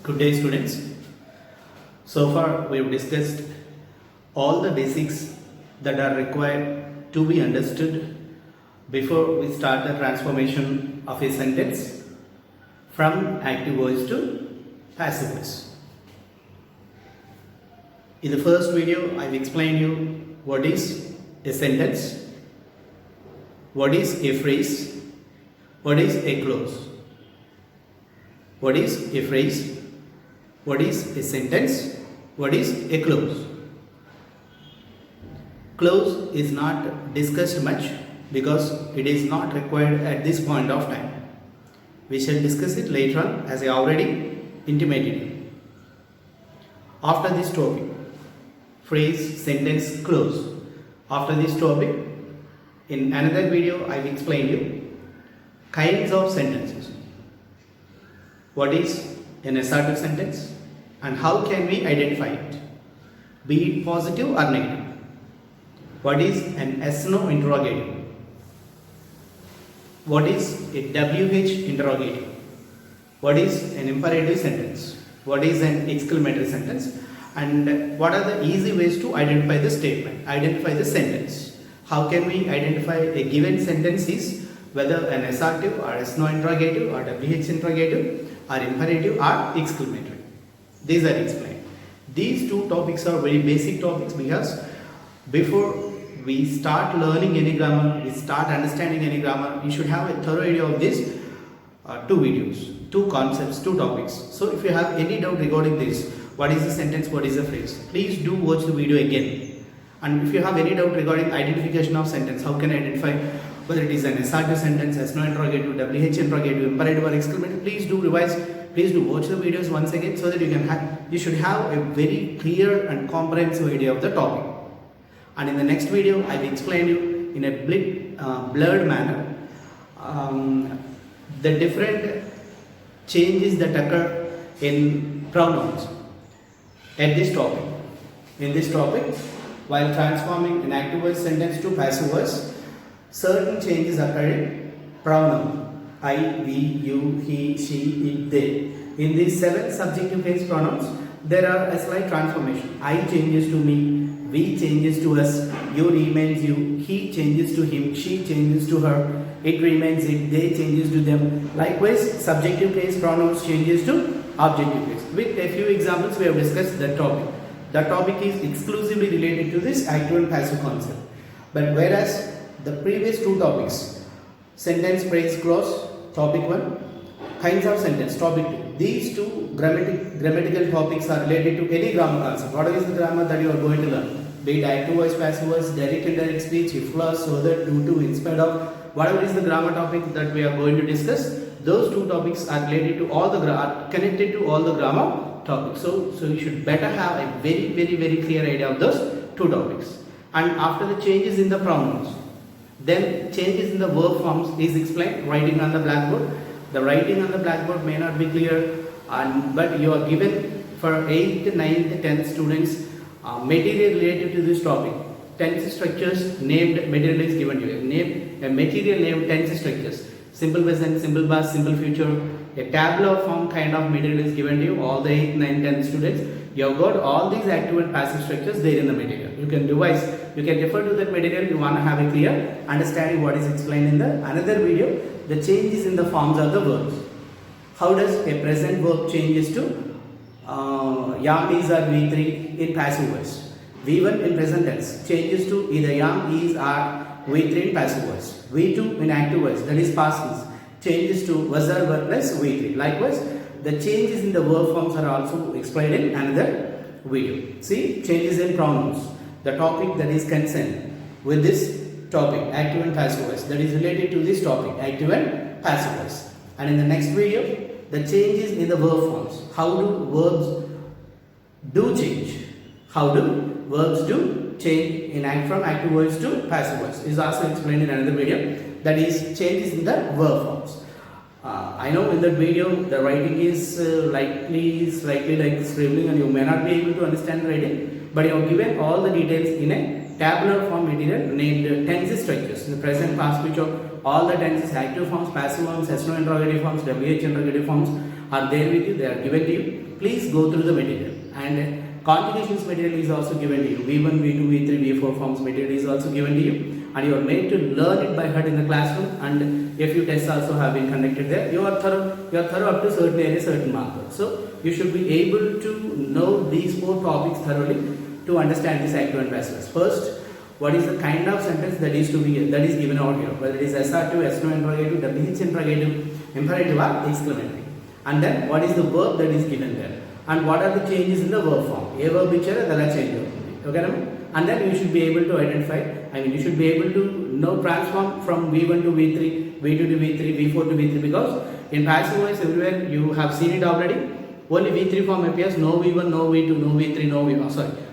Good day, students. So far, we have discussed all the basics that are required to be understood before we start the transformation of a sentence from active voice to passive voice. In the first video, I've explained you what is a sentence, what is a phrase, what is a clause. What is a phrase? What is a sentence? What is a clause? Clause is not discussed much because it is not required at this point of time. We shall discuss it later on, as I already intimated you. After this topic, phrase, sentence, clause. After this topic, in another video I will explain you kinds of sentences. What is an assertive sentence and how can we identify it, be it positive or negative? What is an yes/no interrogative? What is a WH interrogative? What is an imperative sentence? What is an exclamatory sentence? And what are the easy ways to identify the statement, identify the sentence? How can we identify a given sentence is whether an assertive or yes/no interrogative or WH interrogative or imperative or exclamatory? These are explained. These two topics are very basic topics because before we start learning any grammar, we start understanding any grammar, you should have a thorough idea of these two videos, two concepts, two topics. So if you have any doubt regarding this, what is the sentence, what is the phrase, please do watch the video again. And if you have any doubt regarding identification of sentence, how can I identify whether it is an assertive sentence, yes/no interrogative, WH interrogative, imperative or exclamatory, please do revise, please do watch the videos once again so that you should have a very clear and comprehensive idea of the topic. And in the next video, I will explain you in a blurred manner the different changes that occur in pronouns at this topic. In this topic, while transforming an active voice sentence to passive voice, certain changes occur in pronoun. I, we, you, he, she, it, they. In these 7 subjective case pronouns, there are a slight transformation. I changes to me, we changes to us, you remains you, he changes to him, she changes to her, it remains it, they changes to them. Likewise, subjective case pronouns changes to objective case. With a few examples, we have discussed that topic. The topic is exclusively related to this active and passive concept. But whereas the previous two topics, sentence, phrase, clause, topic 1, kinds of sentence, topic 2. These two grammatical topics are related to any grammar concept. What is the grammar that you are going to learn? Be it active voice, passive voice, direct and indirect speech, if plus, so that, due to, instead of, whatever is the grammar topic that we are going to discuss, those two topics are related to all the are connected to all the grammar topics. So you should better have a very clear idea of those two topics. And after the changes in the pronouns, then changes in the verb forms is explained, writing on the blackboard. The writing on the blackboard may not be clear, but you are given for 8th, 9th, 10th students material related to this topic. Tense structures named material is given to you. A material named tense structures. Simple present, simple past, simple future. A tabular form kind of material is given to you, all the 8th, 9th, 10th students. You have got all these active and passive structures there in the material. You can revise, you can refer to that material if you want to have a clear understanding what is explained in the another video, the changes in the forms of the verbs. How does a present verb changes to yam, is or V3 in passive voice? V1 in present tense changes to either yam, is or V3 in passive voice. V2 in active voice, that is past tense, changes to was or were plus V3. Likewise, the changes in the verb forms are also explained in another video. See, changes in pronouns, the topic that is concerned with this topic, active and passive voice, that is related to this topic, active and passive voice. And in the next video, the changes in the verb forms, how do verbs do change, how do verbs do change from active voice to passive voice is also explained in another video, that is changes in the verb forms. I know in that video the writing is slightly like scribbling and you may not be able to understand the writing, but you have given all the details in a tabular form material named tense structures. In the present, past, future, all the tenses, active forms, passive forms, yes/no interrogative forms, WH interrogative forms, are there with you, they are given to you. Please go through the material, and conjugations material is also given to you. V1, V2, V3, V4 forms material is also given to you, and you are made to learn it by heart in the classroom, and a few tests also have been conducted there. You are thorough up to certain area, certain marker. So you should be able to know these 4 topics thoroughly to understand this active and passive voice. First, what is the kind of sentence that is given out here, whether it is assertive, S-no interrogative, WH interrogative, imperative or exclamatory, and then what is the verb that is given there, and what are the changes in the verb form. A verb ichara adala change avutundi, okay, and then you should be able to identify, you should be able to know transform from V1 to V3, V2 to V3, V4 to V3, because in passive voice everywhere you have seen it already. Only V3 form appears, no V1, no V2, no V3,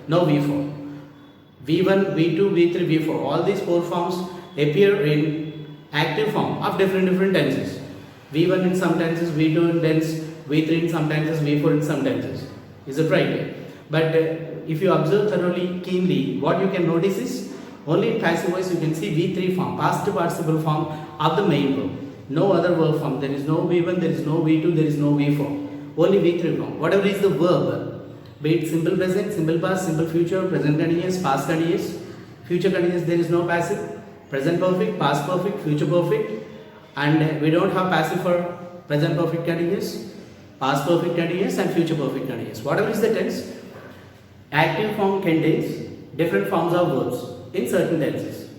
no V4. V1, V2, V3, V4, all these 4 forms appear in active form of different tenses. V1 in some tenses, V2 in tense, V3 in some tenses, V4 in some tenses. Is it right? But if you observe thoroughly, keenly, what you can notice is only in passive voice you can see V3 form, past participle form of the main verb. No other verb form. There is no V1, there is no V2, there is no V4. Only V3 form. Whatever is the verb, be it simple present, simple past, simple future, present continuous, past continuous, future continuous, there is no passive, present perfect, past perfect, future perfect, and we don't have passive for present perfect continuous, past perfect continuous and future perfect continuous. Whatever is the tense, active form contains different forms of verbs in certain tenses.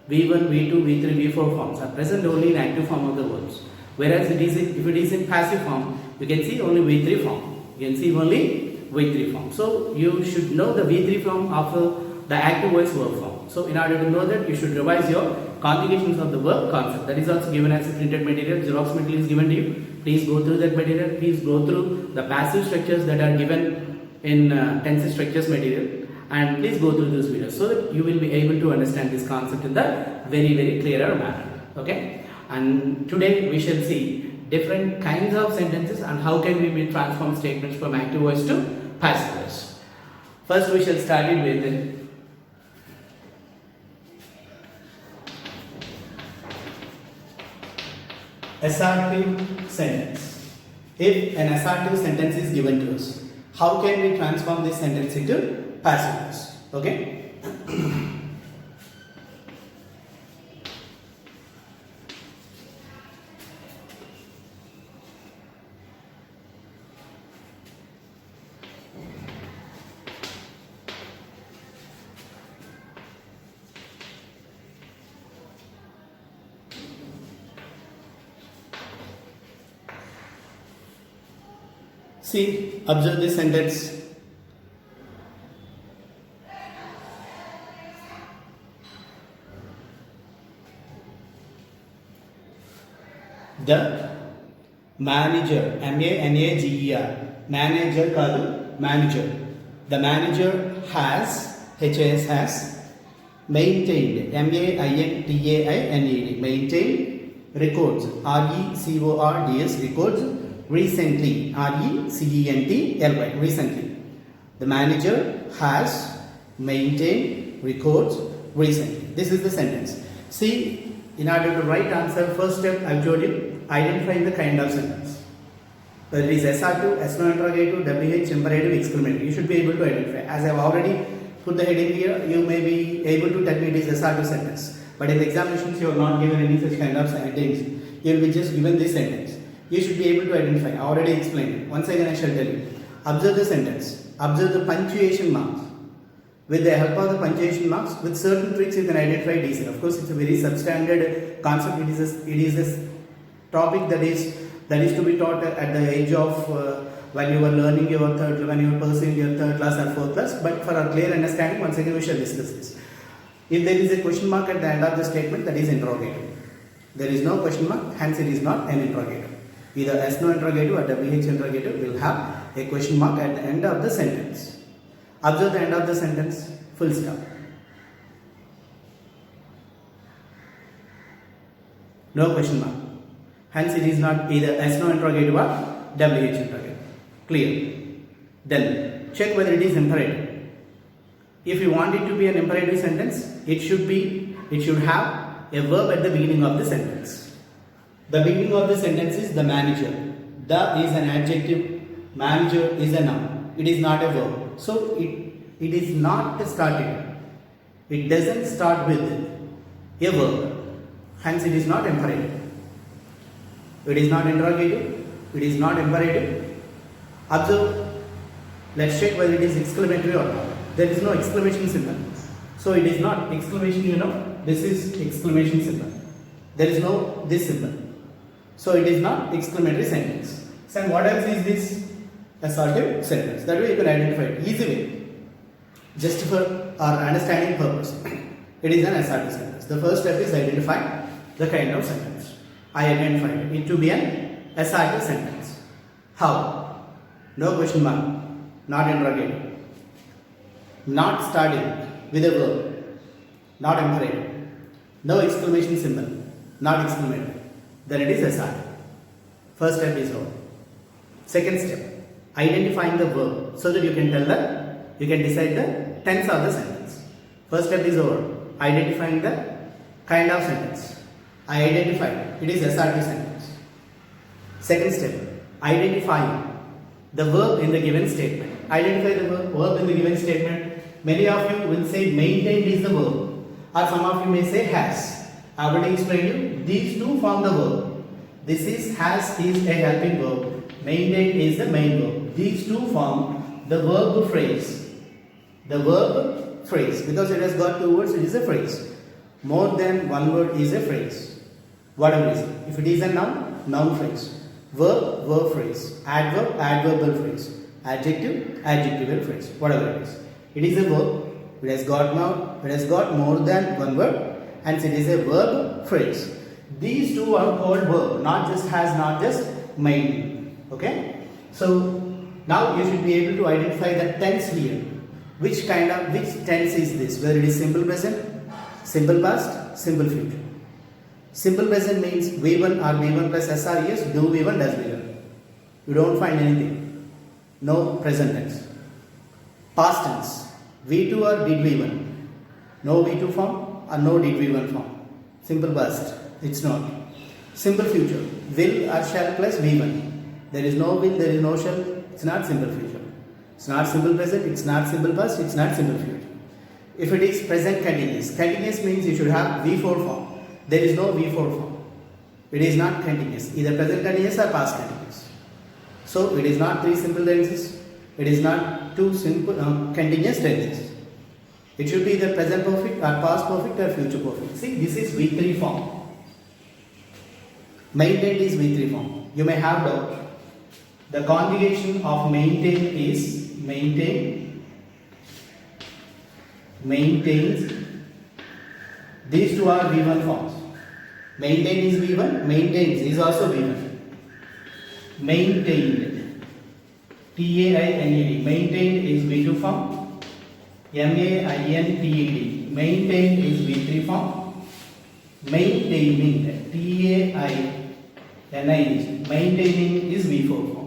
V1, V2, V3, V4 forms are present only in active form of the verbs. Whereas if it is in passive form, you can see only V3 form. You can see only V3 form. So you should know the V3 form of the active voice verb form. So in order to know that, you should revise your conjugations of the verb concept. That is also given as a printed material. Xerox material is given to you. Please go through that material. Please go through the passive structures that are given in tense structures material, and please go through those videos so that you will be able to understand this concept in the very clearer manner. Okay, and today we shall see different kinds of sentences and how can we transform statements from active voice to passive voice. First we shall start it with assertive sentence. If an assertive sentence is given to us, how can we transform this sentence into passive voice? Okay. See, observe this sentence. The manager, M-A-N-A-G-E-R, manager kaadu, manager. The manager has, H-A-S has, maintained, M-A-I-N-T-A-I-N-E-D, maintained records, R-E-C-O-R-D-S, records, recently, R-E-C-E-N-T-L-Y, recently. The manager has maintained records recently. This is the sentence. See, in order to write answer, first step I told you, identifying the kind of sentence. Whether it is assertive, S-no interrogative, WH, imperative, exclamatory. You should be able to identify. As I have already put the heading here, you may be able to tell me it is assertive sentence. But in the examinations, you are not given any such kind of headings. You will be just given this sentence. You should be able to identify. I already explained it. Once again I shall tell you. Observe the sentence. Observe the punctuation marks. With the help of the punctuation marks, with certain tricks you can identify decent. Of course, it's a very substandard concept. It is a topic that is to be taught at the age of when you are learning your third, when you are pursuing your third class or fourth class. But for a clear understanding, once again we shall discuss this. If there is a question mark at the end of the statement, that is interrogative. There is no question mark, hence it is not an interrogative. Either S-no interrogative or WH interrogative will have a question mark at the end of the sentence. Observe the end of the sentence, full stop. No question mark. Hence it is not either S-no interrogative or WH interrogative. Clear? Then check whether it is imperative. If you want it to be an imperative sentence, it should have a verb at the beginning of the sentence. The beginning of the sentence is the manager. The is an adjective, manager is a noun. It is not a verb. So it is not started. It doesn't start with a verb. Hence it is not imperative. It is not interrogative. It is not imperative. Observe. Let's check whether it is exclamatory or not. There is no exclamation symbol. So it is not exclamation, this is exclamation symbol. There is no this symbol. So it is not exclamatory sentence. So what else is this? Assertive sentence. That way you can identify it. Easy way. Just for our understanding purpose. It is an assertive sentence. The first step is identify the kind of sentence. I identified it to be an assertive sentence. How? No question mark. Not interrogative. Not starting with a verb. Not imperative. No exclamation symbol. Not exclamatory. Then it is assertive. First step is over. Second step, identifying the verb so that you can decide the tense of the sentence. First step is over. Identifying the kind of sentence. I identified it is assertive sentence. Second step, identifying the verb in the given statement. Identify the verb in the given statement. Many of you will say maintained is the verb, or some of you may say has. I already explained you, these two form the verb. This is has is a helping verb. Maintained is the main verb. These two form the verb phrase. The verb phrase, because it has got two words, it is a phrase. More than one word is a phrase. Whatever it is. If it is a noun, noun phrase. Verb, verb phrase. Adverb, adverbial phrase. Adjective, adjectival phrase. Whatever it is. It is a verb. It has got more than one word. Hence it is a verb phrase. These two are called verb. Not just has, not just main. Okay. So now you should be able to identify the tense here. Which tense is this? Whether it is simple present, simple past, simple future. Simple present means V1 or V1 plus SRES, do V1, does V1. You don't find anything. No present tense. Past tense, V2 or did V1. No V2 form or no did V1 form. Simple past, it's not. Simple future, will or shall plus V1. There is no will, there is no shall, it's not simple future. It's not simple present, it's not simple past, it's not simple future. If it is present continuous, continuous means you should have V4 form. There is no V4 form. It is not continuous, either present continuous or past continuous. So it is not three simple tenses. It is not two simple continuous tenses. It should be either present perfect or past perfect or future perfect. See, this is V3 form. Maintained is V3 form. You may have doubt. The conjugation of maintained is maintained, maintains. These two are V1 forms. Maintained is V1, maintains is also V1. Maintained, T-A-I-N-E-D, maintained is V2 form. M-A-I-N-T-E-D, maintained is V3 form. Maintaining, T-A-I-N-I-N-G, maintaining is V4 form.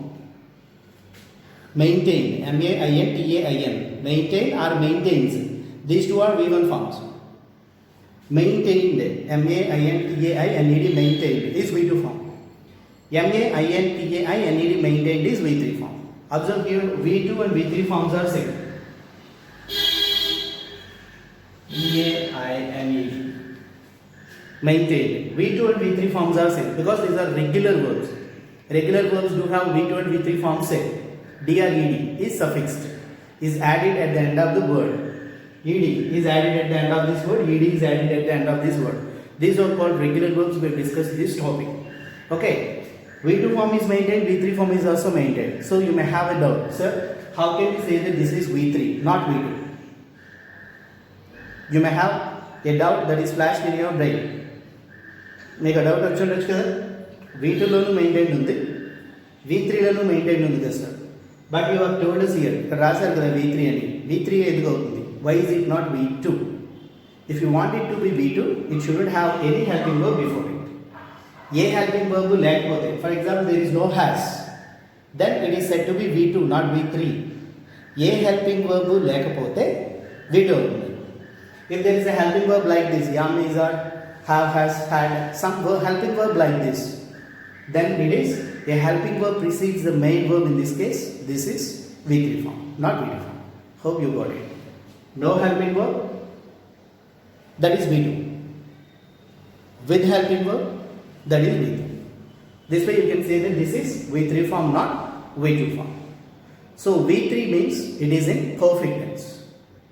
Maintain, M-A-I-N-T-A-I-N, maintain or maintains, these two are V1 forms. Maintained, M-A-I-N-T-A-I-N-E-D, maintained is V2 form. M-A-I-N-T-A-I-N-E-D, maintained is V3 form. Observe here, V2 and V3 forms are same. E-A-I-N-E-D, maintained. V2 and V3 forms are same because these are regular verbs. Regular verbs do have V2 and V3 forms same. D or ed is suffixed, is added at the end of the word. Ed is added at the end of this word, ed is added at the end of this word. These are called regular verbs. We will discuss this topic. Okay, V2 form is maintained, V3 form is also maintained. So you may have a doubt, sir, how can we say that this is V3, not V2? You may have a doubt that is flashed in your brain. Make a doubt వచ్చి కదా, V2 లోను maintained ఉంది, V3 లోను maintained ఉంది కదా sir. But you have told us here, ఇక్కడ రాశారు కదా V3 అని, V3 ఎందుకు అవుతుంది? Why is it not V2? If you want it to be V2, it shouldn't have any helping verb before it. A helping verb లేకపోతే, for example, there is no has, then it is said to be V2, not V3. A helping verb లేకపోతే V2 అవుతుంది. If there is a helping verb like this, yam, is, or have, has, had, some helping verb like this, then it is a helping verb precedes the main verb. In this case, this is V3 form, not V2 form. Hope you got it. No helping verb, that is V2. With helping verb, that is V3. This way you can say that this is V3 form, not V2 form. So V3 means it is in perfect tense.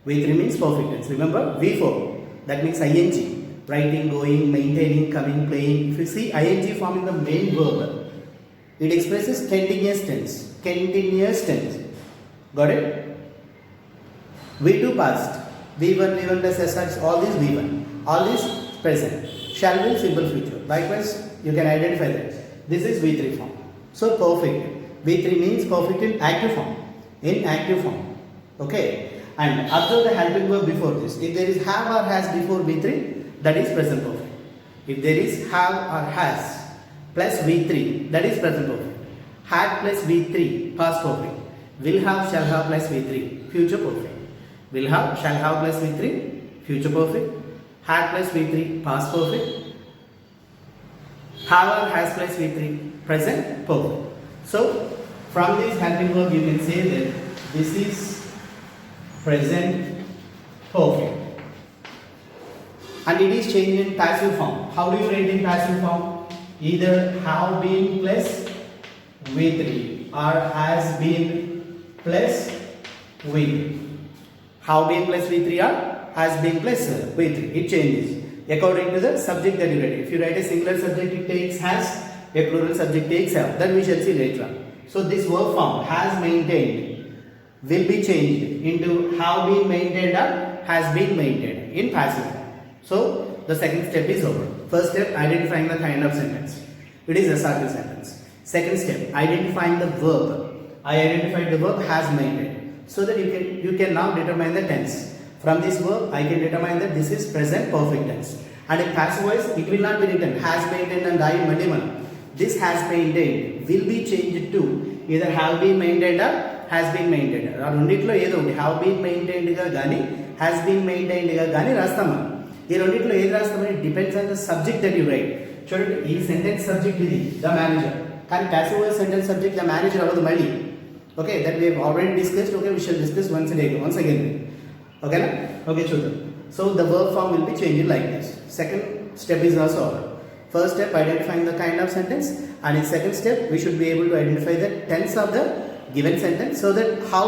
V3 means perfect tense. Remember V4, that means ing. Writing, going, maintaining, coming, playing. If you see ing form in the main verb, it expresses continuous tense. Continuous tense. Got it? V2 past. V1, V1 plus SR, all these V1. All these present. Shall will, simple future. Likewise, you can identify that. This is V3 form. So perfect. V3 means perfect in active form. In active form. Okay? And observe the helping verb before this. If there is have or has before V3, that is present perfect. If there is have or has plus V3, that is present perfect. Had plus V3, past perfect. Will have, shall have plus V3, future perfect. Will have, shall have plus V3, future perfect. Had plus V3, past perfect. Have or has plus V3, present perfect. So from this helping verb you can say that this is present perfect. And it is changed in passive form. How do you write in passive form? Either have been plus V3 or has been plus V3. Have been plus V3 or has been plus V3. It changes according to the subject that you write. If you write a singular subject, it takes has. A plural subject takes have. That we shall see later on. So this verb form has maintained will be changed into have been maintained or has been maintained in passive form. So the second step is over. First step, identifying the kind of sentence. It is assertive sentence. Second step, identifying the verb. I identified the verb has maintained. So that you can now determine the tense. From this verb, I can determine that this is present perfect tense. And in passive voice, it will not be written has maintained and I multiple. This has maintained will be changed to either have been maintained or has been maintained. Or రెండిట్లో ఏదో ఒకటి have been maintained గా గానీ has been maintained గా గానీ రాస్తాము. ఈ రెండిట్లో ఏది రాస్తామని depends on the subject that you write. చూడండి ఈ సెంటెన్స్ సబ్జెక్ట్ ఇది ద మేనేజర్, కానీ passive voice sentence subject the manager అవ్వదు మళ్ళీ. Okay, that we have already discussed. Okay, we shall discuss once again. ఓకేనా? ఓకే, చూద్దాం. So the verb form will be changed like this. Second step is also over. First step, identifying the kind of sentence, and in second step we should be able to identify the tense of the given sentence, so that how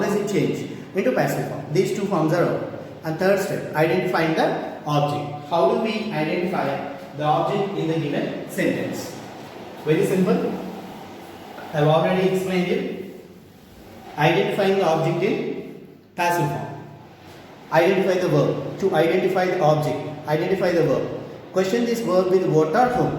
does it change into passive form. These two forms are over. And third step, identifying the object. How do we identify the object in the given sentence? Very simple. I have already explained it. Identifying the object in passive form. Identify the verb. To identify the object, identify the verb. Question this verb with what or whom.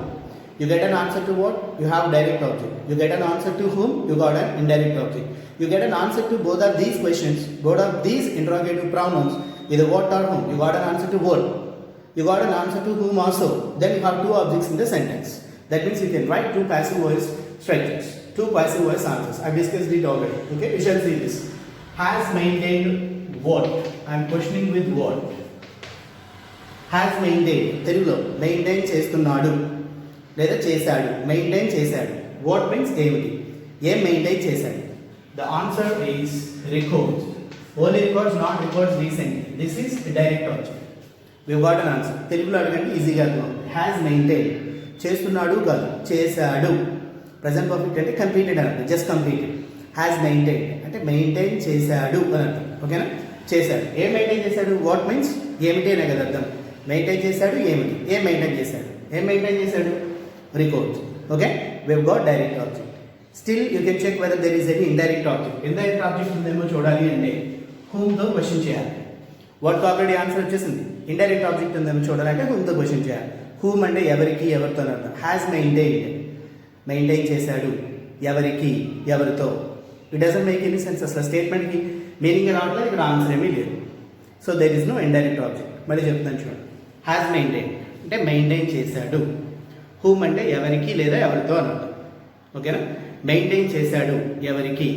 You get an answer to what? You have direct object. You get an answer to whom? You got an indirect object. You get an answer to both of these questions, both of these interrogative pronouns, either what or whom. You got an answer to what? You got an answer to whom also. Then you have two objects in the sentence. That means you can write two passive voice structures, two passive voice answers. I have discussed it already. Okay, we shall see this. Has maintained what? I am questioning with what? Has maintained, తెలుగులో maintain చేస్తున్నాడు లేదా చేశాడు. Maintain చేశాడు. What means ఏమిటి? ఏం maintain చేశాడు? The answer is records. Only records, not records recently. This is direct object. We got an answer. తెలుగులో అడగండి, ఈజీగా అర్థం. హ్యాస్ మెయింటైన్, చేస్తున్నాడు కాదు, చేశాడు. ప్రజెంట్ పర్ఫెక్ట్ అంటే కంప్లీటెడ్ అని అర్థం, జస్ట్ కంప్లీటెడ్. హ్యాస్ మెయింటైన్ అంటే మెయింటైన్ చేశాడు అని అర్థం. ఓకేనా? చేశాడు. ఏం మెయింటైన్ చేశాడు? వాట్ మీన్స్ ఏమిటి అనే కదా అర్థం. మెయింటైన్ చేశాడు ఏమిటి? ఏం మెయింటైన్ చేశాడు? ఏం మెయింటైన్ చేశాడు? Records. Okay, we have got direct object. Still you can check whether there is any indirect object. Indirect object ఉందేమో చూడాలి అంటే హూమ్తో క్వశ్చన్ చేయాలి. వాట్కి ఆల్రెడీ ఆన్సర్ వచ్చేసింది. ఇండైరెక్ట్ ఆబ్జెక్ట్ ఉందేమో చూడాలంటే హూమ్తో క్వశ్చన్ చేయాలి. హూమ్ అంటే ఎవరికి, ఎవరితో అని అర్థం. హ్యాస్ మెయింటైన్డ్, మెయింటైన్ చేశాడు ఎవరికి, ఎవరితో. It doesn't make any sense. అసలు స్టేట్మెంట్కి మీనింగ్ రావట్లేదు, ఇక్కడ ఆన్సర్ ఏమీ లేదు. So there is no indirect object. మళ్ళీ చెప్తాను చూడండి. హ్యాస్ మెయింటైన్ అంటే మెయింటైన్ చేశాడు. హూమ్ అంటే ఎవరికి లేదా ఎవరితో అన్నట్టు. ఓకేనా? మెయింటైన్ చేశాడు ఎవరికి,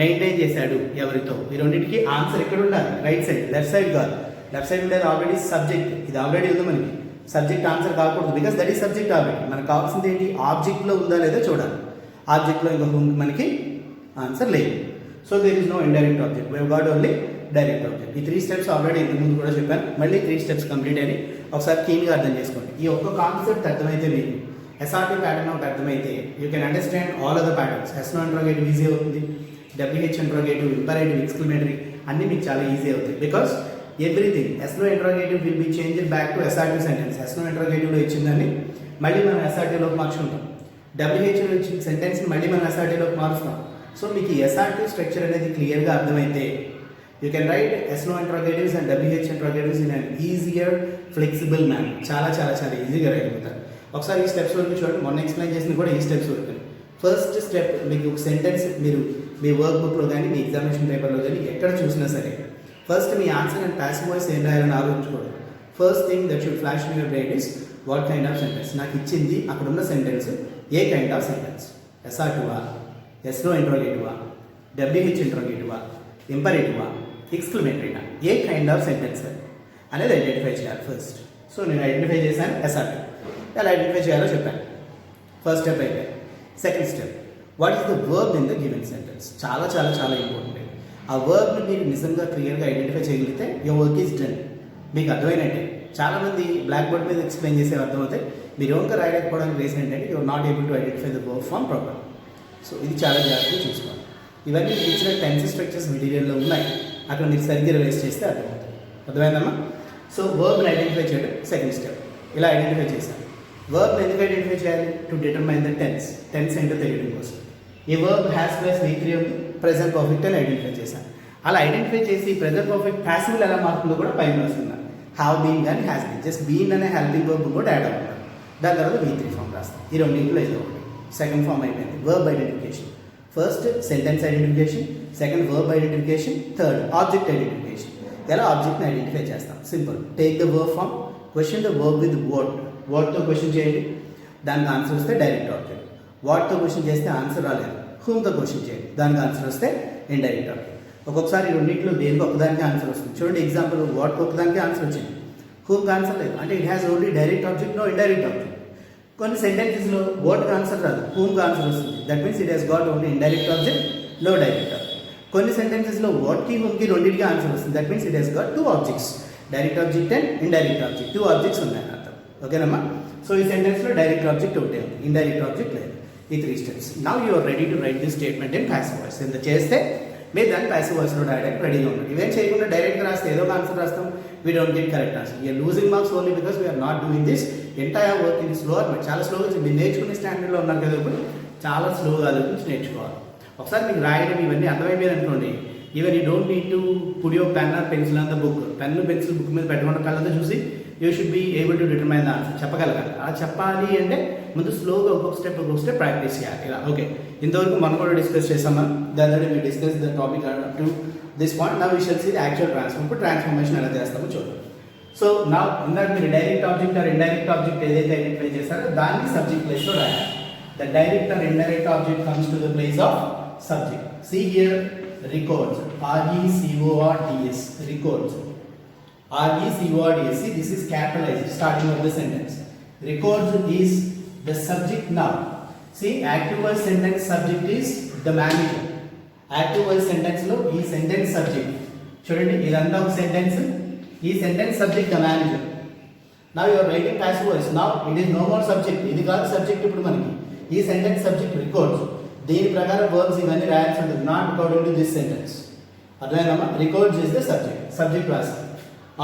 మెయింటైన్ చేశాడు ఎవరితో. ఈ రెండింటికి ఆన్సర్ ఎక్కడ ఉండాలి? రైట్ సైడ్, లెఫ్ట్ సైడ్ కాదు. లెఫ్ట్ సైడ్ ఉండేది ఆల్రెడీ సబ్జెక్ట్. ఇది ఆల్రెడీ ఉంది మనకి. సబ్జెక్ట్ ఆన్సర్ కాకూడదు, because that is subject object. మనకు కావాల్సింది ఏంటి, ఆబ్జెక్ట్లో ఉందా లేదా చూడాలి. ఆబ్జెక్ట్లో ఇంకా మనకి ఆన్సర్ లేదు. So there is no indirect object, we got only direct object. ఈ 3 స్టెప్స్ ఆల్రెడీ ఇంతకు ముందు కూడా చెప్పాను, మళ్ళీ 3 స్టెప్స్ కంప్లీట్ అని ఒకసారి క్లీన్గా అర్థం చేసుకోండి. ఈ ఒక్క కాన్సెప్ట్ అర్థమైతే మీకు ఎస్ఆర్టివ్ ప్యాటర్న్ ఒకటి అర్థమైతే you can understand all other patterns. Yes no interrogative easy అవుతుంది, డబ్ల్యూహెచ్ ఇంట్రోగేటివ్, ఇంపరేటివ్, ఎక్స్క్లమేటరీ అన్నీ మీకు చాలా ఈజీ అవుతాయి. Because everything yes no interrogative will be changed back to assertive sentence. Yes no ఇంట్రోగేటివ్లో ఇచ్చిందని మళ్ళీ మనం ఎస్ఆర్టీలోకి మార్చుకుంటాం, డబ్ల్యూహెచ్లో ఇచ్చిన సెంటెన్స్ని మళ్ళీ మనం ఎస్ఆర్టీలోకి మారుస్తాం. సో మీకు ఈ ఎస్ఆర్టివ్ స్ట్రక్చర్ అనేది క్లియర్గా అర్థమైతే you can write yes no interrogatives and WH interrogatives in an easier flexible manner. చాలా చాలా చాలా ఈజీగా రైట్ అవుతారు. ఒకసారి ఈ స్టెప్స్ వరకు చూడండి, మొన్న ఎక్స్ప్లెయిన్ చేసింది కూడా ఈ స్టెప్స్ వరకు. ఫస్ట్ స్టెప్, మీకు ఒక సెంటెన్స్ మీరు మీ వర్క్ బుక్లో కానీ మీ ఎగ్జామినేషన్ పేపర్లో కానీ ఎక్కడ చూసినా సరే ఫస్ట్ మీ ఆన్సర్ అండ్ ప్యాసివ్ వాయిస్ ఏం రాయాలని ఆలోచించుకోండి. First thing that should flash in your brain is what kind of sentence. నాకు ఇచ్చింది అక్కడ ఉన్న సెంటెన్స్ ఏ కైండ్ ఆఫ్ సెంటెన్స్, ఎస్ఆర్టివా, ఎస్నో ఇంట్రోగేటివా, డబ్ల్యూహెచ్ ఇంట్రోగేటివా, ఇంపరేటివా, ఎక్స్క్లమేటరీనా, ఏ కైండ్ ఆఫ్ సెంటెన్స్ అనేది ఐడెంటిఫై చేయాలి ఫస్ట్. సో నేను ఐడెంటిఫై చేశాను ఎస్ఆర్టివ్, ఎలా ఐడెంటిఫై చేయాలో చెప్పాను. ఫస్ట్ స్టెప్ అయితే second step, what is the verb in the given sentence. చాలా చాలా చాలా ఇంపార్టెంట్. ఆ వర్బ్ని మీరు నిజంగా క్లియర్గా ఐడెంటిఫై చేయగలిగితే యువర్ వర్క్ ఈజ్ డన్, మీకు అర్థమైనట్టే. చాలామంది బ్లాక్ బోర్డ్ మీద ఎక్స్ప్లెయిన్ చేసే అర్థమవుతాయి, మీరు ఓన్గా రాయలేకపోవడానికి రీజన్ ఏంటంటే your not able to identify the verb form proper. So ఇది చాలా జాగ్రత్తగా చూసుకోవాలి. ఇవన్నీ ఇచ్చిన టెన్స్ స్ట్రక్చర్స్ మెటీరియల్లో ఉన్నాయి, అక్కడ మీరు సరిగ్గా రివైజ్ చేస్తే అర్థమవుతుంది. అర్థమైందమ్మా? సో వర్బ్ని ఐడెంటిఫై చేయడం సెకండ్ స్టెప్. ఇలా ఐడెంటిఫై చేశాను. వర్బ్ని ఎందుకు ఐడెంటిఫై చేయాలి? To determine the tense. Tense ఏంటో తెలియడం కోసం. ఈ వర్బ్ హ్యాస్ ప్లస్ V3 ఉంది, ప్రెజెంట్ పర్ఫెక్ట్ అని ఐడెంటిఫై చేశాను. అలా ఐడెంటిఫై చేసి ప్రెజెంట్ పర్ఫెక్ట్ ప్యాసివ్లు ఎలా మారుతుందో కూడా పైన రాస్తున్నాను. హ్యావ్ బీన్ కానీ హ్యాస్ బీన్, జస్ట్ బీన్ అనే హెల్పింగ్ వర్బ్ కూడా యాడ్ అవుతుంది. దాని తర్వాత V3 ఫామ్ రాస్తాం. ఈ రెండింటిలో ఏదో ఒకటి. సెకండ్ ఫామ్ అయిపోయింది verb identification. First sentence identification, second verb identification, third object identification. ఎలా ఆబ్జెక్ట్ని ఐడెంటిఫై చేస్తాం? Simple, take the verb form, question the verb with word. వర్డ్తో క్వశ్చన్ చేయండి, దానికి ఆన్సర్ వస్తే డైరెక్ట్ ఆబ్జెక్ట్. వాట్తో క్వశ్చన్ చేస్తే ఆన్సర్ రాలేదు, హూమ్తో క్వశ్చన్ చేయండి, దానికి ఆన్సర్ వస్తే ఇండైరెక్ట్ ఆబ్జెక్ట్. ఒక్కొక్కసారి రెండింటిలో దేనికి ఒకదానికి ఆన్సర్ వస్తుంది. చూడండి ఎగ్జాంపుల్, వాట్కి ఒకదానికి ఆన్సర్ వచ్చింది, హూమ్కి ఆన్సర్ లేదు, అంటే it has only direct object, no indirect object. కొన్ని సెంటెన్సెస్లో వర్డ్కి ఆన్సర్ రాదు, హూమ్కి ఆన్సర్ వస్తుంది, that means it has got ఓన్లీ ఇండైరెక్ట్ ఆబ్జెక్ట్, నో డైరెక్ట్ ఆబ్జెక్ట్. కొన్ని సెంటెన్సెస్లో వర్డ్కి హూమ్కి రెండింటికి ఆన్సర్ వస్తుంది, దట్ మీన్స్ ఇట్ హ్యాస్ గాట్ 2 objects, direct object and indirect object. 2 objects ఉన్నాయి అర్థం. ఓకేనమ్మా? సో ఈ సెంటెన్స్లో డైరెక్ట్ ఆబ్జెక్ట్ ఒకటే ఉంది, ఇండైరెక్ట్ ఆబ్జెక్ట్ లేదు. ఈ 3 steps. Now you are ready to write this statement in passive voice. ఇంత చేస్తే మీరు దాన్ని ప్యాసివ్ వాయిస్లో రాయడానికి రెడీగా ఉన్నారు. ఇవేం చేయకుండా డైరెక్ట్గా రాస్తే ఏదో ఒక ఆన్సర్ రాస్తాం, we don't get correct answer. We're losing marks only because we're not doing this entire work in slow అన్నమాట. చాలా స్లోగా మీరు నేర్చుకునే స్టాండర్డ్లో ఉన్నారు కదా, ఇప్పుడు చాలా స్లోగా ఆలోచించి నేర్చుకోవాలి. ఒకసారి మీకు రాయడం ఇవన్నీ అర్థమైపోయింది అనుకోండి, even you don't need to put your pen or pencil on the book. Pen pencil book మీద పెట్టకుండా కళ్ళతో చూసి you should be able to determine the answer, చెప్పగలగాలి. అలా చెప్పాలి అంటే ముందు స్లోగా ఒక్కొక్క స్టెప్ ప్రాక్టీస్ చేయాలి. ఇలా ఓకే, ఇంతవరకు మనం కూడా డిస్కస్ చేసామా? దాని we discuss the topic to this point. Now we shall see the actual transform. ఇప్పుడు ట్రాన్స్ఫర్మేషన్ ఎలా చేస్తామో చూద్దాం. సో నా ఇందాక మీరు direct object or indirect object ఏదైతే ఐడెంటిఫై చేస్తారో దాన్ని సబ్జెక్ట్ ప్లేస్లో రాయాలి. The direct or indirect object comes to the place of subject. See here records, records, records, records. See, this is capitalized starting of the sentence. Records is the subject now. See, active voice sentence subject is the manager. Active voice sentence lo ee sentence subject chudandi idantha oka sentence, ee sentence subject the manager. Now you are writing passive voice. Now it is no more subject, ఇది కాదు subject. ఇప్పుడు మనకి ఈ sentence subject records, దీని ప్రకారం verbs ఇవన్నీ రాయాల్సి ఉంటుంది, not according to this sentence. అర్థమైందమ్మా? రికార్డ్స్ ఇస్ ద సబ్జెక్ట్ రాస్తాం.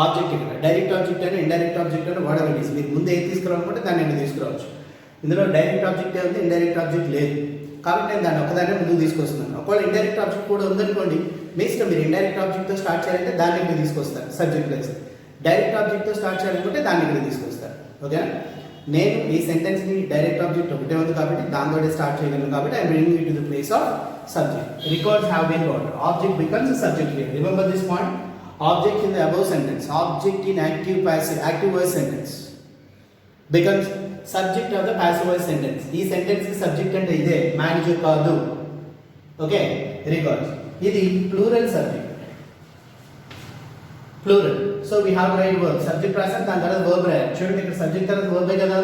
ఆబ్జెక్ట్ ఇక్కడ డైరెక్ట్ ఆబ్జెక్ట్ అని ఇండైరెక్ట్ ఆబ్జెక్ట్ అని వాట్ ఎవర్ ఇట్ ఈస్. మీరు ముందు ఏది తీసుకురావాలనుకుంటే దాన్ని నేను తీసుకురావచ్చు. ఇందులో డైరెక్ట్ ఆబ్జెక్ట్ ఉంది, ఇండైరెక్ట్ ఆబ్జెక్ట్ లేదు, కాబట్టి నేను దాన్ని ఒకదాన్ని ముందుకు తీసుకొస్తున్నాను. ఒకవేళ ఇండైరెక్ట్ ఆబ్జెక్ట్ కూడా ఉందనుకోండి, మీ ఇష్టం, మీరు ఇండైరెక్ట్ ఆబ్జెక్ట్తో స్టార్ట్ చేయాలంటే దాన్ని ఇక్కడ తీసుకొస్తారు సబ్జెక్ట్ ప్లేస్. డైరెక్ట్ ఆబ్జెక్ట్తో స్టార్ట్ చేయాలనుకుంటే దాన్ని ఇక్కడ తీసుకొస్తారు. ఓకేనా? నేను ఈ సెంటెన్స్ని డైరెక్ట్ ఆబ్జెక్ట్ ఒకటే ఉంది కాబట్టి దాంతో స్టార్ట్ చేయగలను, కాబట్టి I'm bringing it to the place of subject. Records have been got, object becomes subject here. Remember this point. Object in the above sentence, object in active voice sentence becomes subject of the passive voice sentence. ఈ sentence కి subject అంటే ఇదే, manager కాదు. Okay, records ఇది plural subject, plural. So we have write verb, subject రాసాను, దాని తర్వాత verb రాయాలి. చూడండి ఇక్కడ సబ్జెక్ట్ తర్వాత వర్బ్ కదా,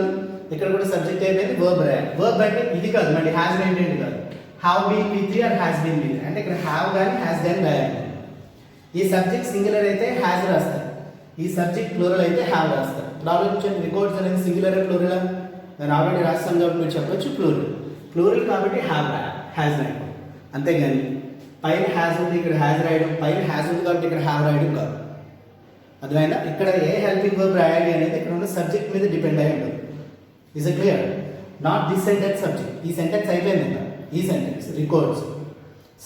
ఇక్కడ కూడా సబ్జెక్ట్ అయిపోయింది, వర్బ్ రాయాలి. వర్బ్ అంటే ఇది కాదు, మళ్ళీ హ్యాస్ మెయింటైన్డ్ కాదు, have been with or has been with, అంటే ఇక్కడ హ్యావ్ కానీ హ్యాస్ కానీ రాయాలి. ఈ సబ్జెక్ట్ సింగులర్ అయితే హ్యాస్ రాస్తారు, ఈ సబ్జెక్ట్ ప్లూరల్ అయితే హ్యావ్ రాస్తారు. ఆలోచించండి, రికార్డ్స్ అనేది సింగులర్ ప్లూరల్, నేను ఆల్రెడీ రాస్తాను కాబట్టి మీరు చెప్పొచ్చు ప్లూరల్. ప్లూరల్ కాబట్టి హ్యావ్ రాయాలి, హ్యాస్ రాయడం. అంతేగాని పైన హ్యాస్ ఉంది ఇక్కడ హ్యాస్ రాయడం, పైన హ్యాస్ ఉంది కాబట్టి ఇక్కడ హ్యావ్ రాయడం కాదు. అర్థమైందా? ఇక్కడ ఏ హెల్పింగ్ వర్బ్ రాయాలి అనేది ఇక్కడ ఉన్న సబ్జెక్ట్ మీద డిపెండ్ అయి ఉంటుంది. Is it clear? Not this sentence subject, ఈ సెంటెన్స్ అయిపోయింది కదా, ఈ sentence records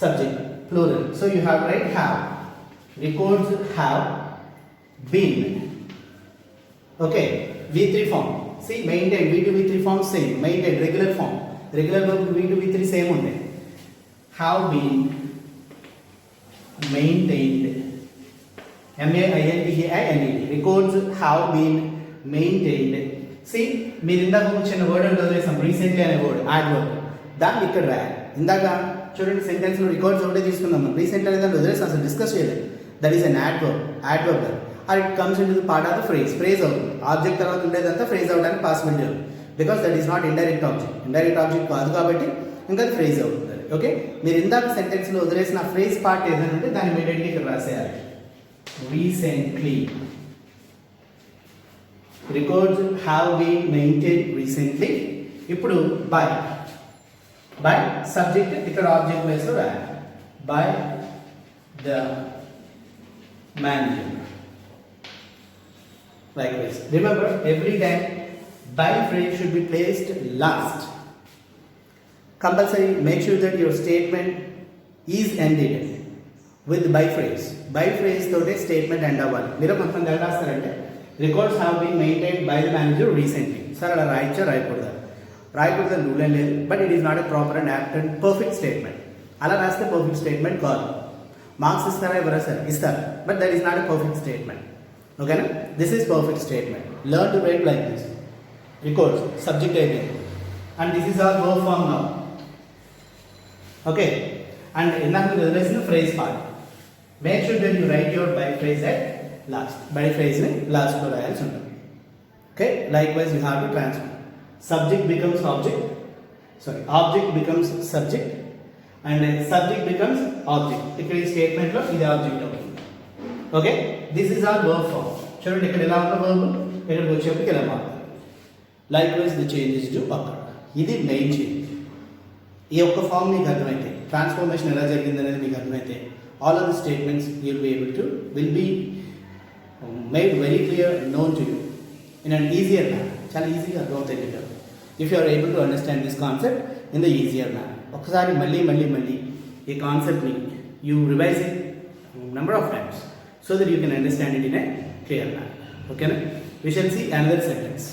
subject plural, so you have write have. Records have been. Okay, V3 form. See, maintain V2 V3 form same. Maintain regular form. Regular verb V2 V3 same only. Have been maintained. MAINTAINED. Records have been maintained. See, మీరు ఇందాక వచ్చిన word ఉంటుంది recently అనే word, add word, దాన్ని ఇక్కడ రాయాలి. ఇందాక చూడండి సెంటెన్స్ లో రికార్డ్స్ ఒకటే తీసుకుందాం, రీసెంట్లీ అనే దాన్ని వదిలేసి అసలు డిస్కస్ చేయలేదు. That is an adverb or it comes into the part of the phrase out. Object తర్వాత ఉండేదంతా phrase out అని possibility ఉంది, because that is not indirect object. Indirect object కాదు కాబట్టి ఇంకా phrase out ఉంటుంది. ఓకే, మీరు ఇందాక సెంటెన్స్ లో వదిలేసిన phrase part ఏదైనా ఉంటే దాన్ని ఇమీడియట్గా ఇక్కడ రాసేయాలి. Recently, records have been maintained recently. ఇప్పుడు by subject ఇక్కడ object ప్లేస్ లో రాయాలి. By the manager. Likewise, remember every time by phrase should be placed last. Compulsory, make sure that your statement is ended with by phrase. By phrase తోటే statement end అవ్వాలి. మీరు కొంతమంది ఎలా రాస్తారంటే records have been maintained by the manager recently. Sir అలా రాయొచ్చా రాయకూడదా? రాయకూడదని rule ఏం లేదు, but it is not a proper and apt and perfect statement. అలా రాస్తే పర్ఫెక్ట్ స్టేట్మెంట్ కాదు. మార్క్స్ ఇస్తారా ఎవరా సార్? ఇస్తారు, but that is not a perfect statement. ఓకేనా? This is perfect statement. Learn to write like this. Records subject అయిపోయింది, and this is all verb form now. Okay, and ఇందాక మీరు వదిలేసిన phrase part. Make sure that you write your by phrase at last. By ఫ్రేజ్ని లాస్ట్లో రాయాల్సి ఉంటుంది. Okay, likewise you have to transfer. Subject becomes object, object becomes subject, and subject becomes object. ఇక్కడ ఈ statement లో ఇది object అవుతుంది. Okay, this is or verb form. చూడండి ఇక్కడ ఎలా ఉన్న వర్బ్ ఇక్కడికి వచ్చేప్పటికి ఎలా మారుతుంది. Likewise the changes do అక్కడ. ఇది మెయిన్ చేంజ్. ఈ ఒక్క ఫార్మ్ మీకు అర్థమైతే, ట్రాన్స్ఫర్మేషన్ ఎలా జరిగింది అనేది మీకు అర్థమైతే, all of the statements will be made very clear, known to you in an easier manner. చాలా ఈజీగా అర్థమవుతాయి కదా if you are able to understand this concept in the easier manner. ఒకసారి మళ్ళీ ఈ కాన్సెప్ట్ని you revise it number of times so that you can understand it in a clear manner. ఓకేనా? We shall see another sentence.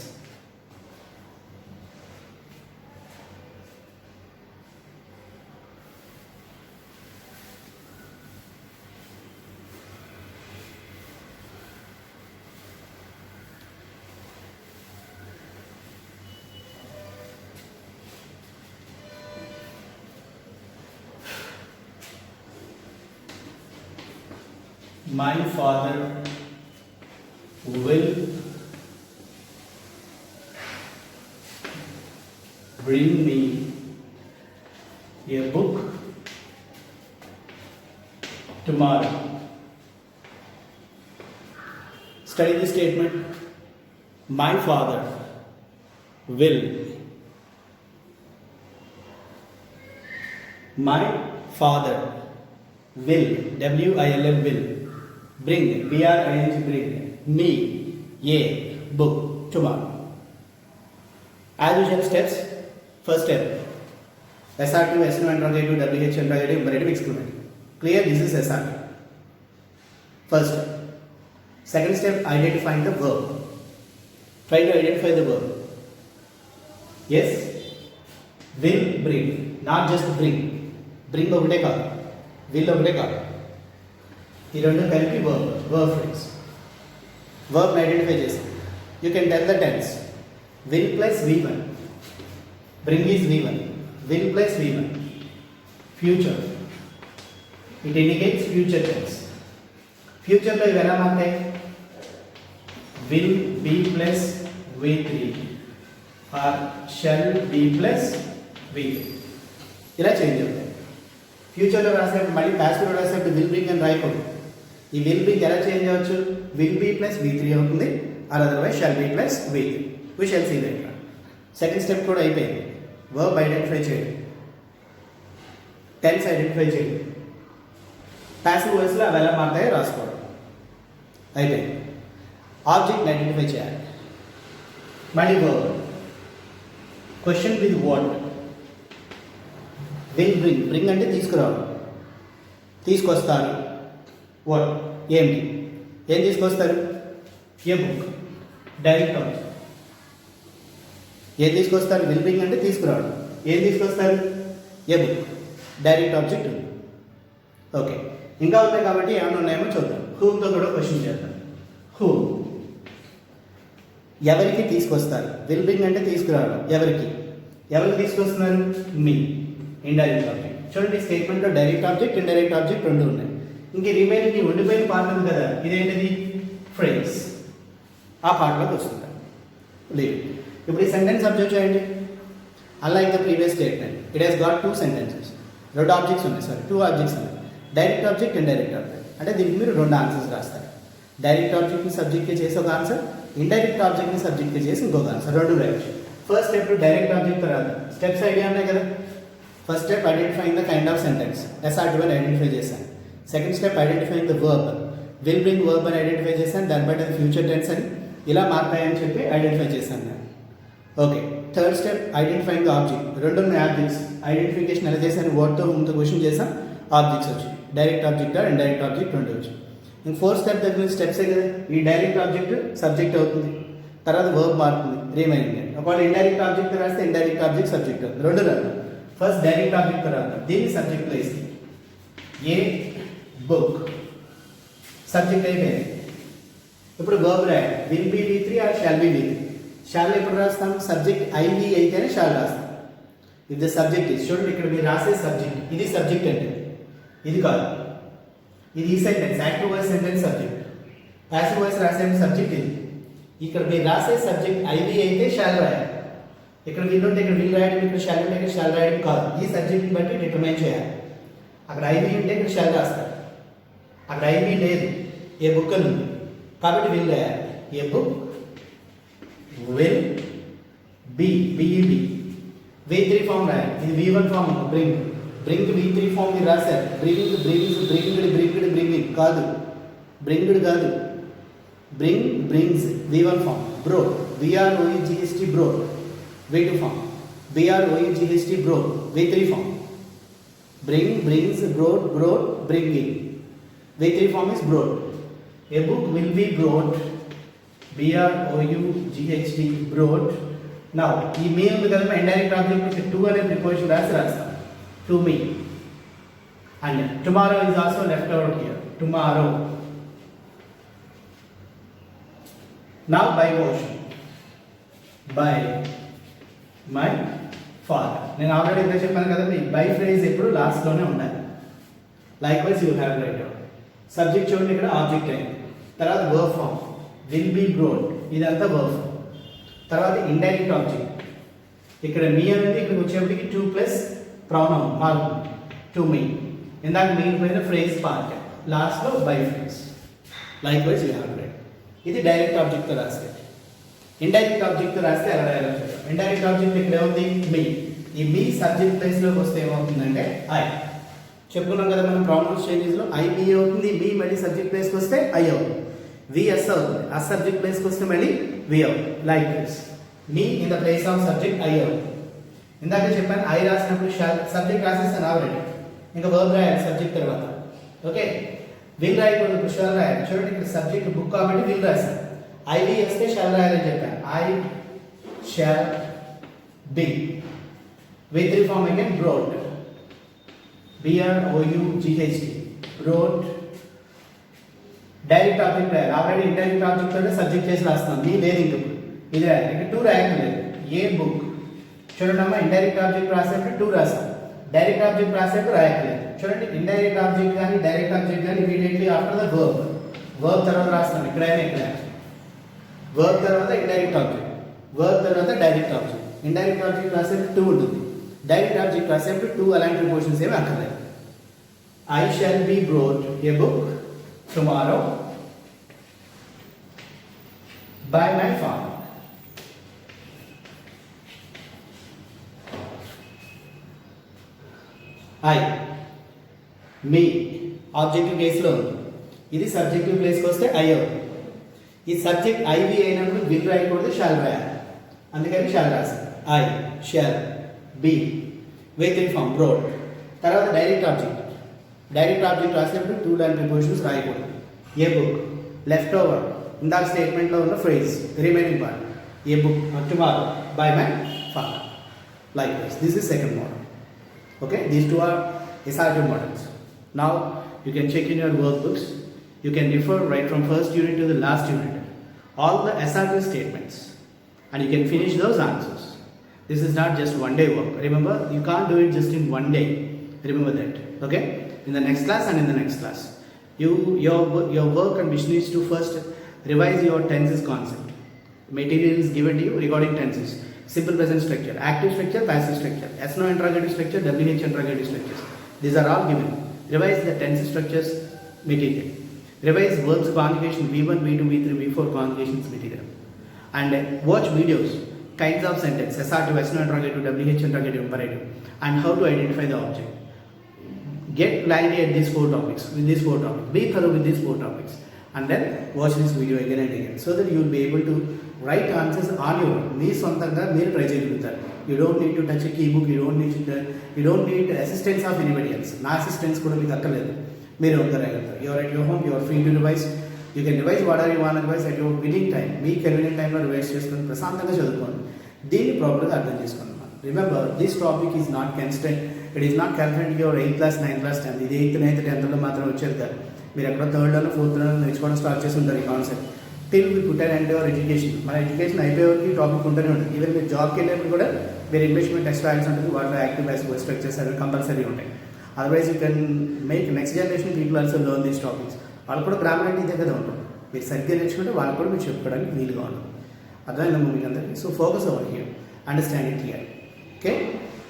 My father will bring me a book tomorrow. Study the statement. My father will. My father will, W-I-L-L, will bring, B-R-I-N-G, bring me a book tomorrow. As usual steps. First step, Assertive, S-no interrogative, W-H interrogative, imperative, exclamative. Clear? This is Assertive. First step. Second step, identifying the verb. Try to identify the verb. Yes, will bring, not just bring. Bring ఒకటే కాదు, will ఒకటే కాదు. ఈ రెండు కలిపి verb phrase. Verb identify చేస్తాం. You can tell the tense. Will plus V1. Bring is V1. Will plus V1. Future. It indicates future tense. Future లో ఇవి ఎలా మారుతాయి? will be plus V3 or shall be plus V3 ఇలా change అవుతాయి. ఫ్యూచర్లో రాసేటప్పుడు మళ్ళీ ప్యాసివ్లో రాసేటప్పుడు విల్ బింగ్ అని రాయకూడదు. ఈ విల్ బింగ్ ఎలా చేంజ్ అవ్వచ్చు? విల్ బీ ప్లస్ V3 అవుతుంది, or otherwise shall be plus V3. We shall see that. Second step కూడా అయిపోయింది. వర్బ్ ఐడెంటిఫై చేయడం, టెన్స్ ఐడెంటిఫై చేయడం, ప్యాసివ్ వాయిస్లో అవి ఎలా మారుతాయో రాసుకోవడం అయిపోయింది. ఆబ్జెక్ట్ ఐడెంటిఫై చేయాలి. మళ్ళీ verb, question with what. Will bring, bring అంటే తీసుకురావడం, తీసుకొస్తారు. వాట్ ఏంటి, ఏం తీసుకొస్తారు? ఏ బుక్, డైరెక్ట్ ఆబ్జెక్ట్. ఏం తీసుకొస్తారు? విల్ బ్రింగ్ అంటే తీసుకురావడం. ఏం తీసుకొస్తారు? ఏ బుక్, డైరెక్ట్ ఆబ్జెక్ట్ ఉంది. ఓకే, ఇంకా ఉన్నాయి కాబట్టి ఏమైనా ఉన్నాయేమో చూద్దాం. హూమ్తో కూడా క్వశ్చన్ చేద్దాం. హూమ్, ఎవరికి తీసుకొస్తారు? విల్ బ్రింగ్ అంటే తీసుకురావడం. ఎవరికి, ఎవరికి తీసుకొస్తున్నారు? మీ, ఇండైరెక్ట్ ఆబ్జెక్ట్. చూడండి, స్టేట్మెంట్లో డైరెక్ట్ ఆబ్జెక్ట్, ఇండైరెక్ట్ ఆబ్జెక్ట్ రెండు ఉన్నాయి. ఇంక రిమైనింగ్ ఉండిపోయిన పార్ట్ ఉంది కదా, ఇదేంటిది? ఫ్రేజ్. ఆ పార్ట్లోకి వస్తుంది. లీవ్. ఇప్పుడు ఈ సెంటెన్స్ అబ్జర్వ్ చేయండి. Unlike the previous statement, it has got 2 sentences. 2 objects ఉన్నాయి, సారీ 2 ఆబ్జెక్ట్స్ ఉన్నాయి. Direct object, indirect object. అంటే దీనికి మీరు 2 ఆన్సర్స్ రాస్తారు. డైరెక్ట్ ఆబ్జెక్ట్ని సబ్జెక్ట్గా చేసి ఒక ఆన్సర్, ఇండైరెక్ట్ ఆబ్జెక్ట్ని సబ్జెక్ట్గా చేసి ఇంకొక ఆన్సర్, 2 రాయొచ్చు. ఫస్ట్ స్టెప్ డైరెక్ట్ ఆబ్జెక్ట్ తర్వాత స్టెప్స్ ఐడియా ఉన్నాయి కదా. First step identifying the kind of sentence, Assertive అని ఐడెంటిఫై చేశాను. Second step identifying the verb, will bring verb అని ఐడెంటిఫై చేశాను. దాన్ని బట్టి అది ఫ్యూచర్ టెన్స్ అని ఇలా మారుతాయని చెప్పి ఐడెంటిఫై చేశాను నేను. Okay, third step identifying the object. 2 ఉన్నాయి ఆబ్జెక్ట్స్. ఐడెంటిఫికేషన్ ఎలా చేశాను? వర్డ్తో ముందు క్వశ్చన్ చేసాం, ఆబ్జెక్ట్స్ వచ్చి direct object or indirect object 2 వచ్చి. ఇంక ఫోర్త్ స్టెప్ దగ్గర స్టెప్సే కదా. ఈ డైరెక్ట్ ఆబ్జెక్ట్ సబ్జెక్ట్ అవుతుంది, తర్వాత వర్బ్ మారుతుంది రిమైనింగ్. ఒకవేళ ఇండైరెక్ట్ ఆబ్జెక్ట్ రాస్తే ఇండైరెక్ట్ ఆబ్జెక్ట్ సబ్జెక్ట్ అవుతుంది. 2 రాదు. ఫస్ట్ డైరెక్ట్ ఆబ్జెక్ట్ రాదు, దీన్ని subject place. A book subject అయిపోయింది. ఇప్పుడు వర్బ్ రాయాలి. Will be V3 or shall be V3. Shall ఎప్పుడు రాస్తాం? సబ్జెక్ట్ ఐవి అయితేనే షాల్ రాస్తాం. ఇఫ్ ద సబ్జెక్ట్ ఇస్, చూడండి ఇక్కడ మీరు రాసే సబ్జెక్ట్, ఇది సబ్జెక్ట్ అంటే ఇది కాదు, ఇది ఈ sentence active voice sentence subject. Passive voice రాసే సబ్జెక్ట్ ఇది. ఇక్కడ మీరు రాసే సబ్జెక్ట్ ఐవి అయితే షాల్ రాయాలి. ఇక్కడ విల్ ఉంటే ఇక్కడ విల్ రాయడం, ఇక్కడ షాల్ ఉంటే ఇక్కడ షాల్ రాయడం కాదు. ఈ సబ్జెక్ట్ని బట్టి డిటర్మైన్ చేయాలి. అక్కడ ఐవి ఉంటే ఇక్కడ షాల్ రాస్తారు, అక్కడ ఐవి లేదు, ఏ బుక్ అని ఉంది కాబట్టి విల్ రాయాలి. ఏ బుక్ విల్ బి, బిఈబి. V3 ఫామ్ రాయాలి. ఇది V1 form bring, bring V3 form మీరు రాశారు. Bring, brings, bringed, bringed, bringing కాదు, బ్రింగ్డ్ కాదు, bring, brings V1 form. Bro, BROEGHT bro V2 form. BROEGHT bro V3 form. Bring, brings, brought, brought, bringing V3 form is brought. A book will be brought, BROUGHT brought. Now ఈ me ఉంది కదా, indirect object to అనే preposition రాస్తాం. To me. And tomorrow is also left out here. Tomorrow. Now by motion, by my father. నేను already ఇంకా చెప్పాను కదా, మీ బై ఫ్రేజ్ ఎప్పుడు లాస్ట్లోనే ఉండాలి. Likewise you have write out. Subject చూడండి ఇక్కడ ఆబ్జెక్ట్ అయింది, తర్వాత verb form will be brought, ఇదంతా వర్బ్ ఫామ్. తర్వాత ఇండైరెక్ట్ ఆబ్జెక్ట్, ఇక్కడ మీ అనేది ఇక్కడికి వచ్చేప్పటికి 2 ప్లస్ ప్రొనౌన్ మారుతుంది, టు మీ. ఇందాక మెయిన్ పైన ఫ్రేజ్ పార్ట్, లాస్ట్లో by phrase. Like wise you have right. ఇది డైరెక్ట్ ఆబ్జెక్ట్తో రాస్తే. ఇండైరెక్ట్ ఆబ్జెక్ట్తో రాస్తే ఎలా రాయాలో చూద్దాం. ఇండైరెక్ట్ ఆబ్జెక్ట్ ఇక్కడ ఏముంది? మీ. ఈ మీ సబ్జెక్ట్ ప్లేస్లోకి వస్తే ఏమవుతుందంటే ఐ. చెప్పుకున్నాం కదా మనం ప్రొనౌన్స్ చేంజెస్లో, ఐ మీ అవుతుంది, మీ మళ్ళీ సబ్జెక్ట్ ప్లేస్కి వస్తే ఐ అవుతుంది, విఎస్ అవుతుంది, ఆ సబ్జెక్ట్ ప్లేస్కి వస్తే మళ్ళీ వి అవుతుంది. Like this, me in the place of subject I అవుతుంది. ఇందాక చెప్పాను ఐ రాసినప్పుడు సబ్జెక్ట్ రాసేస్తాను ఆల్రెడీ, ఇంకా వర్బ్ రాయాలి సబ్జెక్ట్ తర్వాత. ఓకే, విల్ రాయకూడదు, ఇప్పుడు షాల్ రాయాలి. చూడండి ఇక్కడ సబ్జెక్ట్ బుక్ కాబట్టి విల్ రాశాను, ఐవి వస్తే షాల్ రాయాలని చెప్పాను. I shall be. V3 form again brought, BROUGHT brought. Direct object రాయాలి. ఆల్రెడీ ఇండైరెక్ట్ ఆబ్జెక్ట్ తోనే సబ్జెక్ట్ చేసి రాస్తున్నాం, మీ లేదు ఇంక ఇది రాయాలి. ఇక్కడ 2 రాయట్లేదు. ఏ బుక్. చూడండి అమ్మా, ఇండైరెక్ట్ ఆబ్జెక్ట్ రాసేటప్పుడు 2 రాసాం, డైరెక్ట్ ఆబ్జెక్ట్ రాసేటప్పుడు రాయట్లేదు. చూడండి ఇండైరెక్ట్ ఆబ్జెక్ట్ కానీ డైరెక్ట్ ఆబ్జెక్ట్ కానీ ఇమీడియట్లీ ఆఫ్టర్ ద వర్బ్ తర్వాత రాస్తాం, ఇక్కడైనా ఇక్కడ. వర్బ్ తర్వాత ఇండైరెక్ట్ ఆబ్జెక్ట్, వర్బ్ తర్వాత డైరెక్ట్ ఆబ్జెక్ట్. ఇండైరెక్ట్ ఆబ్జెక్ట్ రాసేప్పుడు టు ఉంటుంది, డైరెక్ట్ ఆబ్జెక్ట్ రాసేప్పుడు టు అలాంటి ప్రిపోజిషన్స్ ఏమి అక్కర్లేదు. I shall be brought a book tomorrow by my father. I, me, objective ప్లేస్లో ఉంది. ఇది సబ్జెక్టివ్ ప్లేస్కి వస్తే ఐ అవుతుంది. ఈ సబ్జెక్ట్ ఐవి అయినప్పుడు విల్ రాయకూడదు, షాల్ రాయాలి. అందుకని షాల్ రాశాను. I shall be vehicle form brought. తర్వాత డైరెక్ట్ ఆబ్జెక్ట్, డైరెక్ట్ ఆబ్జెక్ట్ రాసినప్పుడు టూ లాంటి ప్రిపోజిషన్స్ రాయకూడదు. ఏ బుక్, లెఫ్ట్ ఓవర్ ఇందాక స్టేట్మెంట్లో ఉన్న phrase remaining part. A book tomorrow by my father. Like this is second model. Okay, these two are assertive models. Now you can check in your workbooks. You can refer right from first unit to the last unit, all the assertive statements, and you can finish those answers. This is not just one day work. Remember, you can't do it just in one day. Remember that. Okay, in the next class and in the next class, your work and mission is to first revise your tenses concept. Material is given to you regarding tenses. Simple present structure, active structure, passive structure, S-no interrogative structure, WH interrogative structures. These are all given. Revise the tense structures material. Revise verbs conjugation V1, V2, V3, V4 conjugations material. And watch videos, kinds of sentence, assertive, S-no interrogative, WH interrogative, imperative, and how to identify the object. Get clarity at these four topics, with these four topics. Be thorough with these four topics. And then watch this video again and again so that you will be able to write answers on your own. మీ సొంతంగా మీరు try చేయగలుగుతారు. You don't need to touch a key book, you don't need assistance of anybody else. నా assistance కూడా మీకు అక్కర్లేదు, మీరు రాయగలుగుతారు. You are at your home, you are free to revise. You can revise whatever you want to revise at your winning time. మీ convenient టైంలో revise చేసుకొని ప్రశాంతంగా చదువుకోండి. దీన్ని ప్రాపర్గా అర్థం చేసుకోండి. Remember, this topic is not constant, it is not confined your 8th class, 9th class, 10th. ఇది 8th, 9th, 10th మాత్రం వచ్చేది కాదు. మీరు ఎక్కడో 3rd, 4th నేర్చుకోవడం స్టార్ట్ చేసి ఉంటారు ఈ concept. Till we put and your education. మన ఎడ్యుకేషన్ అయిపోయేవరకు ఈ టాపిక్ ఉంటూనే ఉంటుంది. ఈవెన్ మీరు జాబ్కి వెళ్ళేప్పుడు కూడా మీరు ఇన్వెస్ట్మెంట్ టెస్ట్ రాయాల్సి ఉంటుంది. వాటిలో యాక్టివ్ యాసివ్ స్ట్రక్చర్స్ అవి కంపల్సరీ ఉంటాయి. Otherwise you can make next generation people also learn these topics. వాళ్ళు కూడా గ్రామర్ అంటే ఇదే కదా ఉంటుంది. మీరు సరిగ్గా నేర్చుకుంటే వాళ్ళు కూడా మీరు చెప్పుకోవడానికి వీలుగా ఉంటుంది. అర్థమైందమ్మా మీకు అందరికీ? So focus over here, understand it clear. Okay,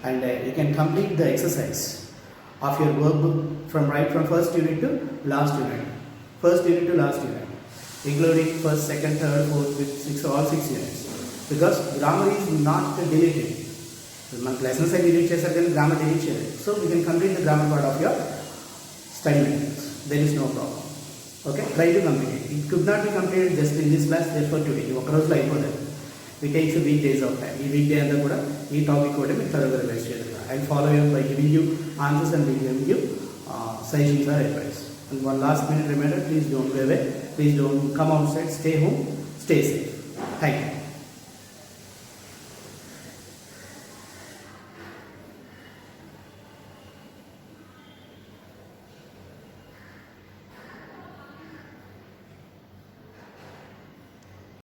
and you can complete the exercise of your workbook from first unit to last unit, including first, second, third, fourth, fifth, sixth, all 6 units, because grammar is not deleted. మన lessons అవి delete చేశారు కానీ grammar delete చేయలేదు. So you can complete the grammar part of your study materials. There is no problem. Okay, try to complete it. It could not be completed just in this class, therefore today. ఒక రోజులో అయిపోతుంది. It takes a week days of time. ఈ week day అంతా కూడా ఈ topic కూడా మీరు త్వరగా రివైజ్ చేయాలి. I'll follow you by giving you answers and giving you suggestions or advice. And one last minute reminder, please don't go away. Please don't come outside. Stay home. Stay safe. Thank you.